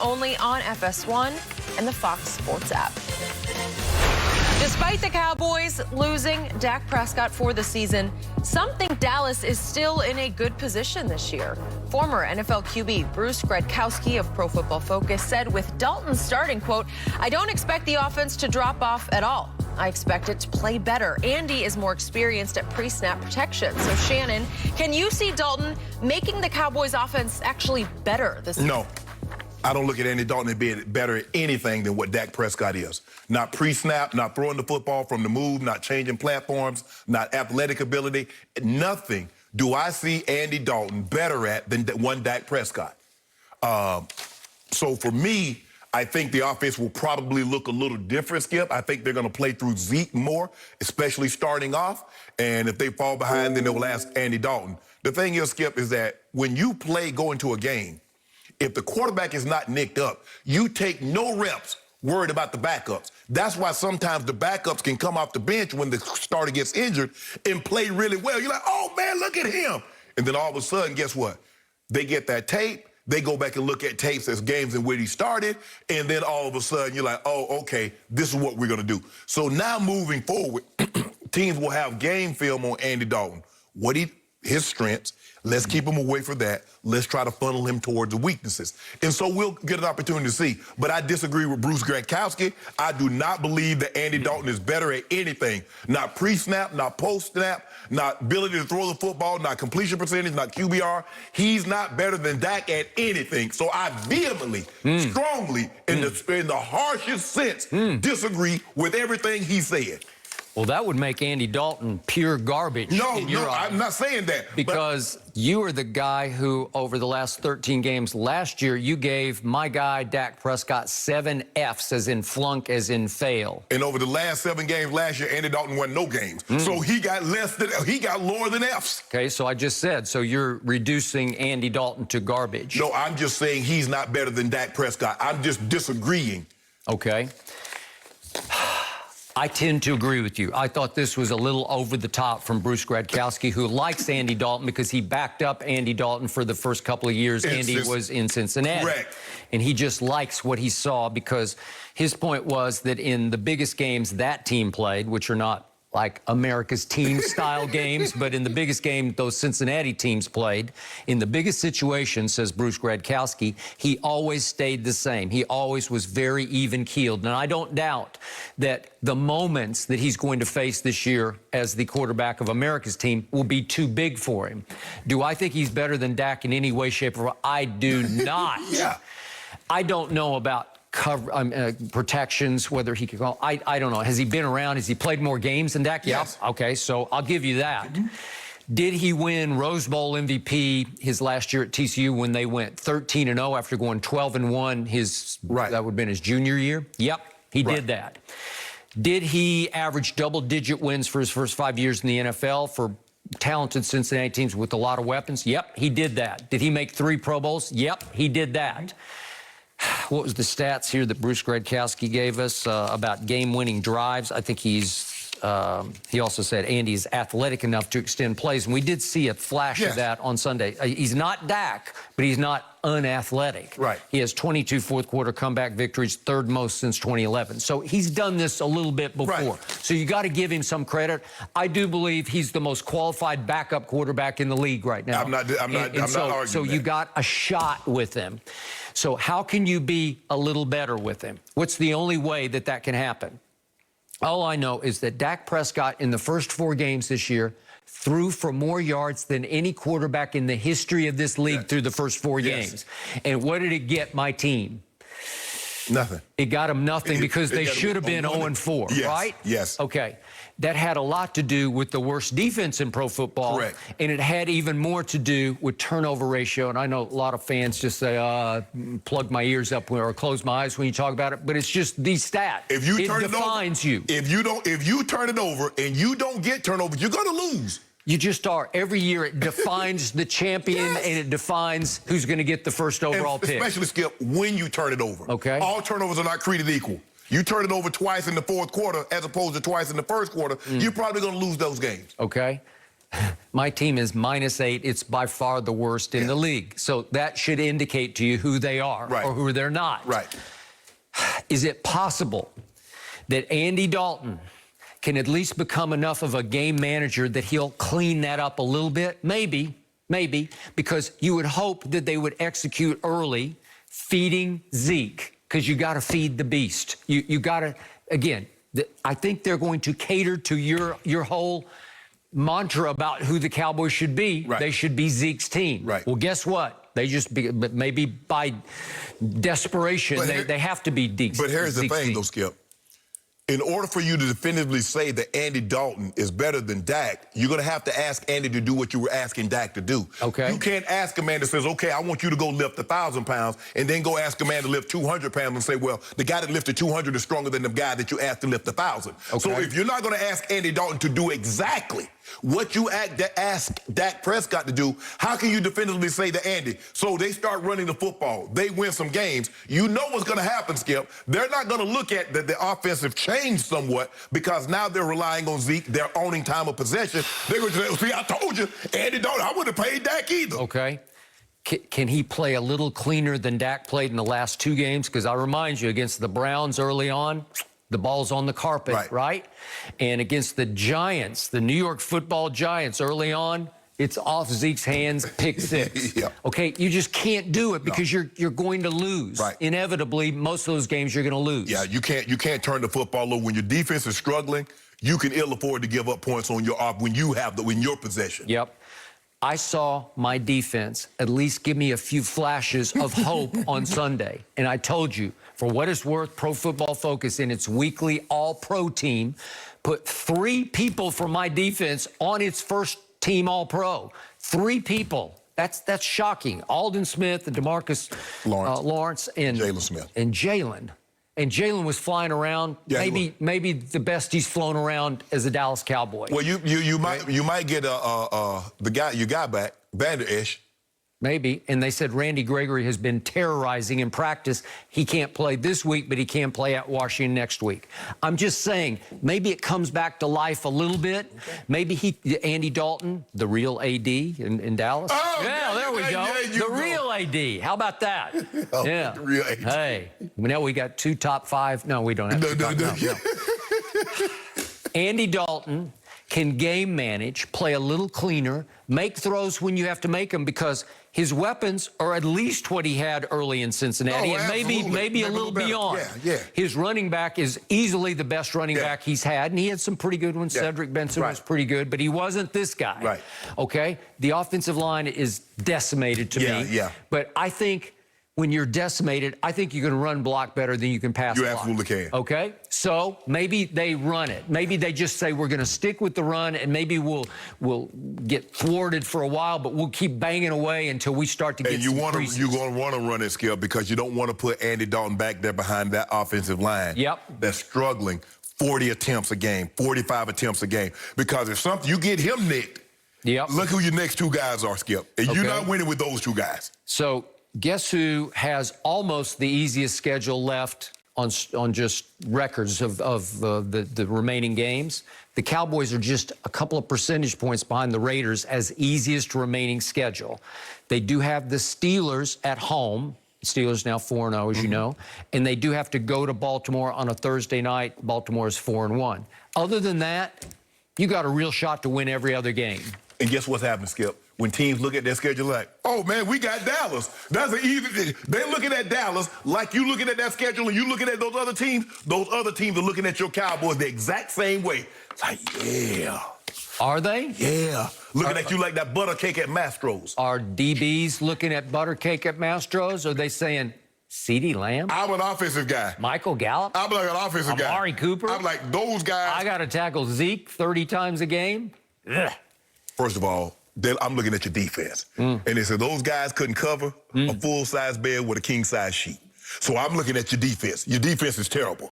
only on FS1 and the Fox Sports app. Despite the Cowboys losing Dak Prescott for the season, some think Dallas is still in a good position this year. Former NFL QB Bruce Gradkowski of Pro Football Focus said with Dalton starting, quote, "I don't expect the offense to drop off at all. I expect it to play better. Andy is more experienced at pre-snap protection." So, Shannon, can you see Dalton making the Cowboys offense actually better this season? No. I don't look at Andy Dalton as being better at anything than what Dak Prescott is. Not pre-snap, not throwing the football from the move, not changing platforms, not athletic ability. Nothing do I see Andy Dalton better at than one Dak Prescott. So for me, I think the offense will probably look a little different, Skip. I think they're going to play through Zeke more, especially starting off. And if they fall behind, then they'll ask Andy Dalton. The thing is, Skip, is that when you go into a game, if the quarterback is not nicked up, you take no reps worried about the backups. That's why sometimes the backups can come off the bench when the starter gets injured and play really well. You're like, oh, man, look at him. And then all of a sudden, guess what? They get that tape. They go back and look at tapes as games in which he started. And then all of a sudden, you're like, oh, okay, this is what we're going to do. So now moving forward, teams will have game film on Andy Dalton. His strengths. Let's keep him away from that. Let's try to funnel him towards the weaknesses. And so we'll get an opportunity to see. But I disagree with Bruce Gradkowski. I do not believe that Andy Dalton is better at anything. Not pre-snap, not post-snap, not ability to throw the football, not completion percentage, not QBR. He's not better than Dak at anything. So I vehemently, strongly, in the harshest sense, disagree with everything he said. Well, that would make Andy Dalton pure garbage. No, I'm not saying that. Because you are the guy who, over the last 13 games last year, you gave my guy, Dak Prescott, 7 Fs, as in flunk, as in fail. And over the last 7 games last year, Andy Dalton won no games. So he got lower than Fs. Okay, so I just said, so you're reducing Andy Dalton to garbage. No, I'm just saying he's not better than Dak Prescott. I'm just disagreeing. Okay. I tend to agree with you. I thought this was a little over the top from Bruce Gradkowski, who likes Andy Dalton because he backed up Andy Dalton for the first couple of years Andy was in Cincinnati. Correct. And he just likes what he saw because his point was that in the biggest games that team played, which are not like America's team-style games, but in the biggest game those Cincinnati teams played, in the biggest situation, says Bruce Gradkowski, he always stayed the same. He always was very even-keeled. And I don't doubt that the moments that he's going to face this year as the quarterback of America's team will be too big for him. Do I think he's better than Dak in any way, shape, or form? I do not. Yeah. I don't know about protections, whether he could call. I don't know. Has he been around? Has he played more games than Dak? Yes. Yeah. Okay, so I'll give you that. Did he win Rose Bowl MVP his last year at TCU when they went 13-0 after going 12-1 that would have been his junior year? Yep, he did that. Did he average double-digit wins for his first 5 years in the NFL for talented Cincinnati teams with a lot of weapons? Yep, he did that. Did he make 3 Pro Bowls? Yep, he did that. What was the stats here that Bruce Gradkowski gave us about game-winning drives? I think he also said Andy's athletic enough to extend plays, and we did see a flash of that on Sunday. He's not Dak, but he's not unathletic. Right. He has 22 fourth-quarter comeback victories, third most since 2011. So he's done this a little bit before. Right. So you got to give him some credit. I do believe he's the most qualified backup quarterback in the league right now. I'm not arguing So you got a shot with him. So how can you be a little better with him? What's the only way that that can happen? All I know is that Dak Prescott in the first 4 games this year threw for more yards than any quarterback in the history of this league through the first 4 games. And what did it get my team? Nothing. It got them nothing because they should have been 0-4, right? Yes. Okay. That had a lot to do with the worst defense in pro football. Correct. And it had even more to do with turnover ratio. And I know a lot of fans just say, plug my ears up or close my eyes when you talk about it. But it's just these stats. If you it turn defines it over, you. If you turn it over and you don't get turnovers, you're going to lose. You just are. Every year it defines the champion and it defines who's going to get the first overall pick. Especially, Skip, when you turn it over. Okay. All turnovers are not created equal. You turn it over twice in the fourth quarter as opposed to twice in the first quarter, you're probably going to lose those games. Okay. My team is -8. It's by far the worst in the league. So that should indicate to you who they are or who they're not. Right. Is it possible that Andy Dalton can at least become enough of a game manager that he'll clean that up a little bit? Maybe, because you would hope that they would execute early, feeding Zeke, because you got to feed the beast. You got to, again, I think they're going to cater to your whole mantra about who the Cowboys should be. Right. They should be Zeke's team. Right. Well, guess what? They just but maybe by desperation, they have to be Zeke's. But here's the thing, team. though, Skip. In order for you to definitively say that Andy Dalton is better than Dak, you're going to have to ask Andy to do what you were asking Dak to do. Okay. You can't ask a man that says, okay, I want you to go lift 1,000 pounds, and then go ask a man to lift 200 pounds and say, well, the guy that lifted 200 is stronger than the guy that you asked to lift 1,000. Okay. So if you're not going to ask Andy Dalton to do exactly what you ask Dak Prescott to do, how can you definitively say to Andy, so they start running the football, they win some games, you know what's going to happen, Skip. They're not going to look at that the offensive changed somewhat because now they're relying on Zeke, they're owning time of possession. They're going to say, see, I told you, Andy Dalton, I wouldn't have paid Dak either. Okay. Can he play a little cleaner than Dak played in the last 2 games? Because I remind you, against the Browns early on, the ball's on the carpet, right? And against the Giants, the New York Football Giants, early on, it's off Zeke's hands, pick 6. Okay, you just can't do it because you're going to lose. Right. Inevitably, most of those games you're going to lose. Yeah, you can't turn the football over when your defense is struggling. You can ill afford to give up points on your when your possession. Yep. I saw my defense at least give me a few flashes of hope on Sunday. And I told you, for what it's worth, Pro Football Focus in its weekly all-pro team put 3 people from my defense on its first team all-pro. 3 people. That's shocking. Alden Smith and DeMarcus Lawrence and Jalen Smith. And Jalen. And Jalen was flying around, maybe the best he's flown around as a Dallas Cowboy. Well, you might get your guy back, Vander-Esch. Maybe. And they said Randy Gregory has been terrorizing in practice. He can't play this week, but he can play at Washington next week. I'm just saying, maybe it comes back to life a little bit. Okay. Maybe Andy Dalton, the real AD in Dallas. Oh, yeah, there we go. The real AD. How about that? Yeah. The real AD. Hey, now we got 2 top 5. No, we don't have no. Andy Dalton can game manage, play a little cleaner, make throws when you have to make them, because his weapons are at least what he had early in Cincinnati, and maybe a little beyond. His running back is easily the best running back he's had, and he had some pretty good ones. Cedric Benson was pretty good, but he wasn't this guy. Right. Okay? The offensive line is decimated to me. But I think when you're decimated, I think you can run block better than you can pass block. You absolutely can. Okay? So maybe they run it. Maybe they just say, we're going to stick with the run, and maybe we'll get thwarted for a while, but we'll keep banging away until we start to get some creases. You're going to want to run it, Skip, because you don't want to put Andy Dalton back there behind that offensive line. That's struggling 40 attempts a game, 45 attempts a game. Because if something, you get him nicked, look who your next 2 guys are, Skip. And you're not winning with those 2 guys. So guess who has almost the easiest schedule left on just records of the remaining games? The Cowboys are just a couple of percentage points behind the Raiders as easiest remaining schedule. They do have the Steelers at home. Steelers now 4-0, as you know. And they do have to go to Baltimore on a Thursday night. Baltimore is 4-1. Other than that, you got a real shot to win every other game. And guess what's happening, Skip? When teams look at their schedule like, oh, man, we got Dallas. That's an easy thing. They're looking at Dallas like you looking at that schedule and you looking at those other teams. Those other teams are looking at your Cowboys the exact same way. It's like, yeah. Are they? Yeah. Looking at you like that butter cake at Mastro's. Are DBs looking at butter cake at Mastro's? Or are they saying, CeeDee Lamb? I'm an offensive guy. Michael Gallup? I'm like an offensive guy. Amari Cooper? I'm like, those guys. I got to tackle Zeke 30 times a game? Ugh. First of all, I'm looking at your defense. And they said those guys couldn't cover a full-size bed with a king-size sheet. So I'm looking at your defense. Your defense is terrible.